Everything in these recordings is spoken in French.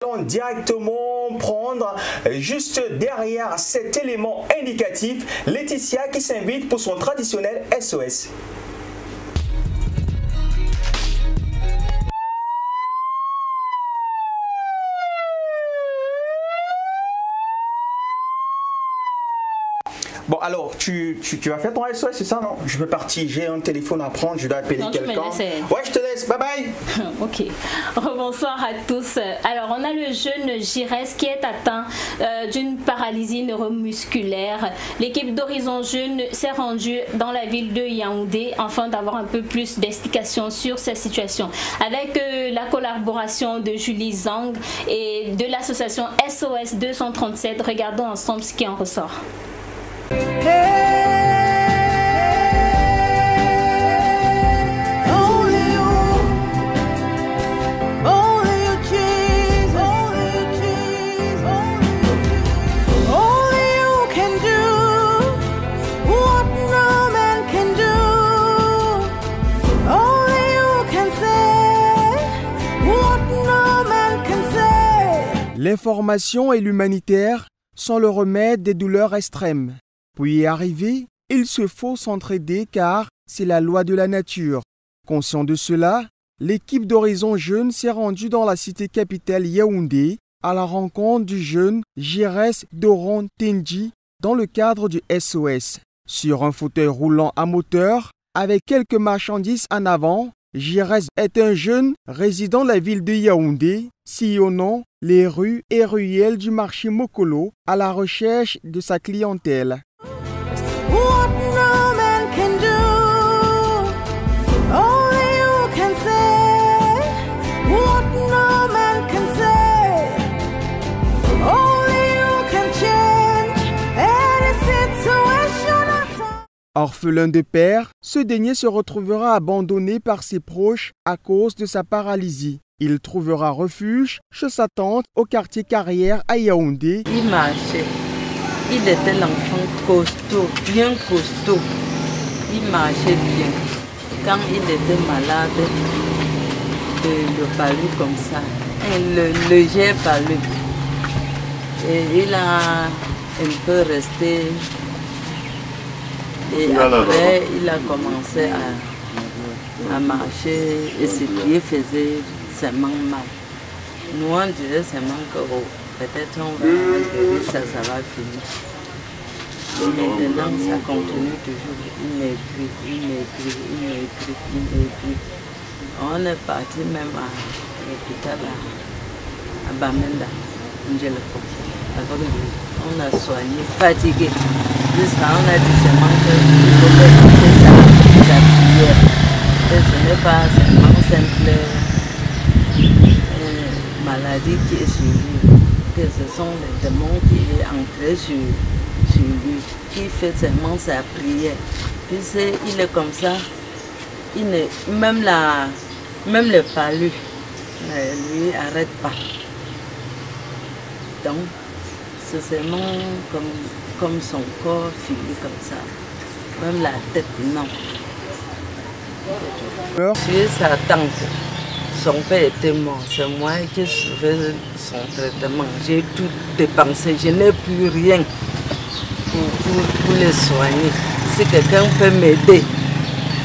Allons directement prendre juste derrière cet élément indicatif Laetitia qui s'invite pour son traditionnel SOS. Bon, alors, tu vas faire ton SOS, c'est ça, non? Je veux partir, j'ai un téléphone à prendre, je dois appeler quelqu'un. Ouais, je te laisse, bye bye. Ok. Bonsoir à tous. Alors, on a le jeune Giresse qui est atteint d'une paralysie neuromusculaire. L'équipe d'Horizon Jeune s'est rendue dans la ville de Yaoundé afin d'avoir un peu plus d'explications sur cette situation. Avec la collaboration de Julie Zhang et de l'association SOS 237, regardons ensemble ce qui en ressort. L'information et l'humanitaire sont le remède des douleurs extrêmes. Pour y arriver, il se faut s'entraider car c'est la loi de la nature. Conscient de cela, l'équipe d'Horizon Jeune s'est rendue dans la cité capitale Yaoundé à la rencontre du jeune Giresse Doron Tenji dans le cadre du SOS. Sur un fauteuil roulant à moteur, avec quelques marchandises en avant, Giresse est un jeune résident de la ville de Yaoundé, sillonnant les rues et ruelles du marché Mokolo à la recherche de sa clientèle. Orphelin de père, ce dernier se retrouvera abandonné par ses proches à cause de sa paralysie. Il trouvera refuge chez sa tante au quartier Carrière à Yaoundé. Il marchait. Il était l'enfant costaud, bien costaud. Il marchait bien. Quand il était malade, le palu comme ça, le léger palu. Et il a un peu resté. Et après, il a commencé à marcher et ses pieds faisaient seulement mal. Nous, on disait seulement que peut-être on va guérir, ça va finir. Et maintenant, ça continue toujours. Il m'écrit. On est parti même à l'hôpital à Bamenda, on a soigné, fatigué. Jusqu'à on a dit seulement qu'il faut faire sa prière. Et ce n'est pas seulement simple maladie qui est sur lui, que ce sont les démons qui est entré sur lui, qui fait seulement sa prière. Puis il est comme ça, même le palu ne lui arrête pas. Donc, c'est seulement comme son corps filé comme ça. Même la tête, non. J'ai sa tante. Son père était mort. C'est moi qui suivais son traitement. J'ai tout dépensé. Je n'ai plus rien pour les soigner. Si quelqu'un peut m'aider,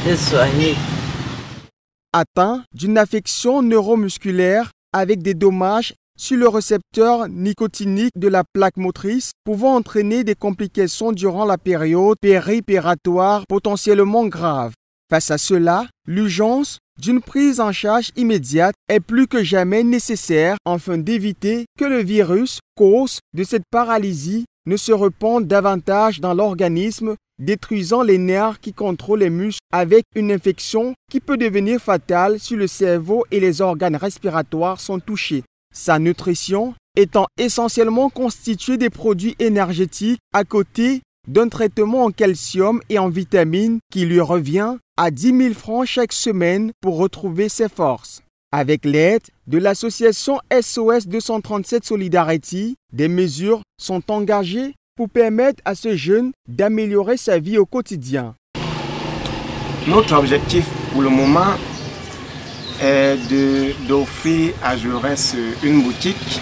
les soigner. Atteint d'une affection neuromusculaire avec des dommages sur le récepteur nicotinique de la plaque motrice, pouvant entraîner des complications durant la période périopératoire potentiellement grave. Face à cela, l'urgence d'une prise en charge immédiate est plus que jamais nécessaire afin d'éviter que le virus, cause de cette paralysie, ne se répande davantage dans l'organisme, détruisant les nerfs qui contrôlent les muscles avec une infection qui peut devenir fatale si le cerveau et les organes respiratoires sont touchés. Sa nutrition étant essentiellement constituée des produits énergétiques à côté d'un traitement en calcium et en vitamines qui lui revient à 10 000 francs chaque semaine pour retrouver ses forces. Avec l'aide de l'association SOS 237 Solidarity, des mesures sont engagées pour permettre à ce jeune d'améliorer sa vie au quotidien. Notre objectif pour le moment, est d'offrir à Jaurès une boutique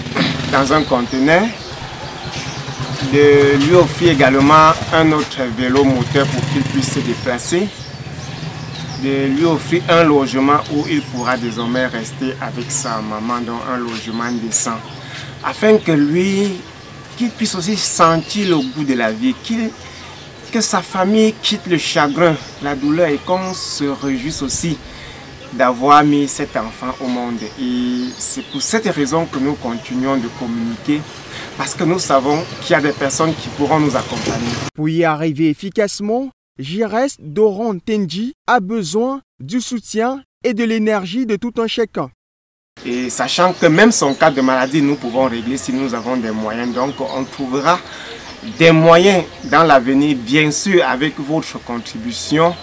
dans un conteneur, de lui offrir également un autre vélo moteur pour qu'il puisse se déplacer, de lui offrir un logement où il pourra désormais rester avec sa maman dans un logement décent, afin que lui, qu'il puisse aussi sentir le goût de la vie, que sa famille quitte le chagrin, la douleur, et qu'on se réjouisse aussi d'avoir mis cet enfant au monde. Et c'est pour cette raison que nous continuons de communiquer, parce que nous savons qu'il y a des personnes qui pourront nous accompagner. Pour y arriver efficacement, Giresse Doron Tenji a besoin du soutien et de l'énergie de tout un chacun. Et sachant que même son cas de maladie, nous pouvons régler si nous avons des moyens. Donc on trouvera des moyens dans l'avenir, bien sûr, avec votre contribution,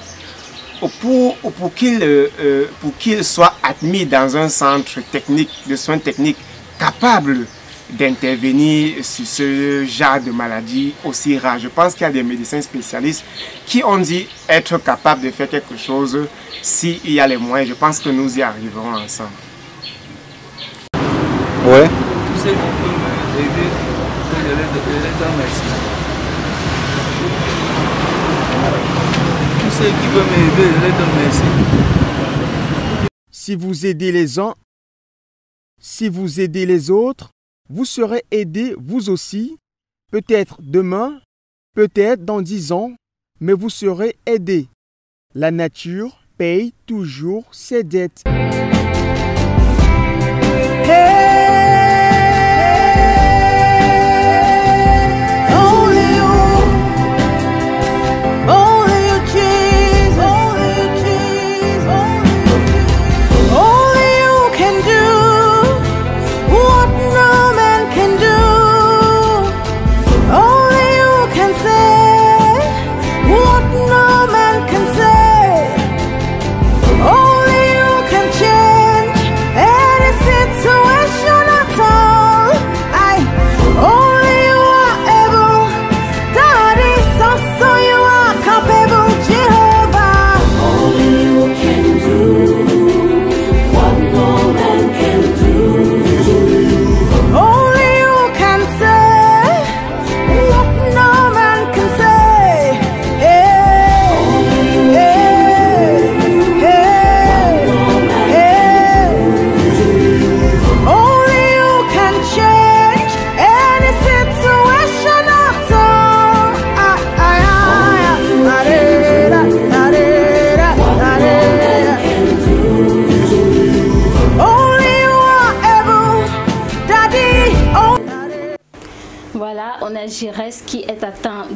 pour qu'il soit admis dans un centre technique, de soins techniques capable d'intervenir sur ce genre de maladie aussi rare. Je pense qu'il y a des médecins spécialistes qui ont dit être capables de faire quelque chose s'il y a les moyens. Je pense que nous y arriverons ensemble. Ouais. Tous ceux qui peuvent m'aider, je les donne merci. Tous ceux qui peuvent m'aider, je les donne merci. Si vous aidez les uns, si vous aidez les autres, vous serez aidés vous aussi, peut-être demain, peut-être dans 10 ans, mais vous serez aidés. La nature paye toujours ses dettes. Giresse qui est atteint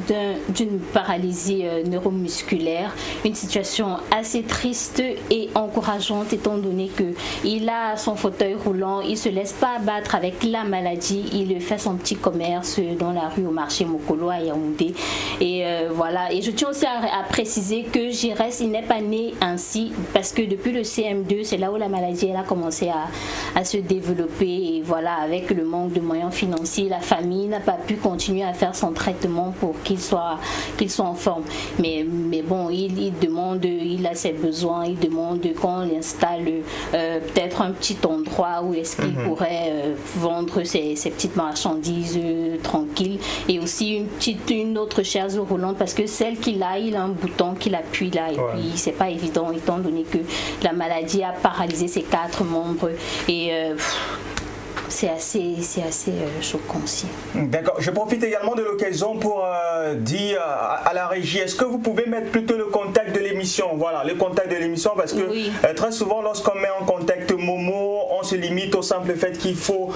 d'une paralysie neuromusculaire, une situation assez triste et encourageante étant donné qu'il a son fauteuil roulant, il ne se laisse pas abattre avec la maladie, il fait son petit commerce dans la rue au marché Mokolo à Yaoundé. Et voilà, et je tiens aussi à préciser que Giresse, il n'est pas né ainsi parce que depuis le CM2, c'est là où la maladie elle a commencé à se développer, et voilà, avec le manque de moyens financiers, la famille n'a pas pu continuer à faire son traitement pour qu'il soit en forme. Mais bon, il demande, il a ses besoins, il demande qu'on l'installe peut-être un petit endroit où est-ce qu'il pourrait vendre ses petites marchandises tranquilles, et aussi une autre chaise roulante, parce que celle qu'il a, il a un bouton qu'il appuie là, et puis c'est pas évident étant donné que la maladie a paralysé ses 4 membres, et c'est assez choquant aussi. D'accord. Je profite également de l'occasion pour dire à la régie, est-ce que vous pouvez mettre plutôt le contact de l'émission? Voilà, le contact de l'émission, parce que très souvent, lorsqu'on met en contact Momo, on se limite au simple fait qu'il faut,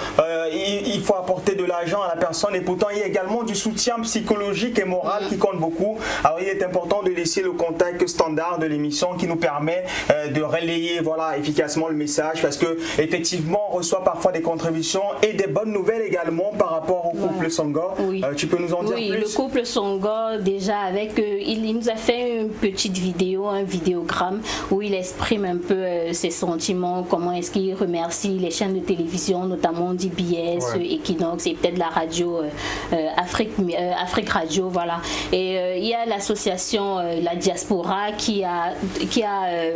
il faut apporter de l'argent à la personne, et pourtant il y a également du soutien psychologique et moral qui compte beaucoup. Alors il est important de laisser le contact standard de l'émission qui nous permet de relayer efficacement le message, parce que effectivement on reçoit parfois des contributions et des bonnes nouvelles également par rapport au couple Songor. Tu peux nous en dire plus? Le couple Songor, déjà avec il nous a fait une petite vidéo, un vidéogramme où il exprime un peu ses sentiments, comment est-ce qu'il remercie les chaînes de télévision, notamment DBS, Equinox, et peut-être la radio Afrique Radio, voilà. Et il y a l'association La Diaspora qui a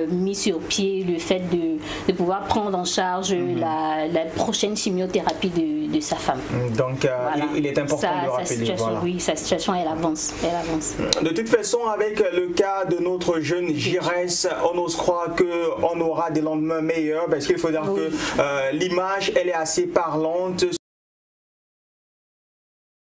mis sur pied le fait de pouvoir prendre en charge la prochaine chimiothérapie de sa femme. Donc voilà. Il est important de rappeler. Oui, sa situation, elle avance. De toute façon, avec le cas de notre jeune Giresse, on ose croire qu'on aura des lendemains meilleurs, parce qu'il faut dire que l'image, elle est assez parlante.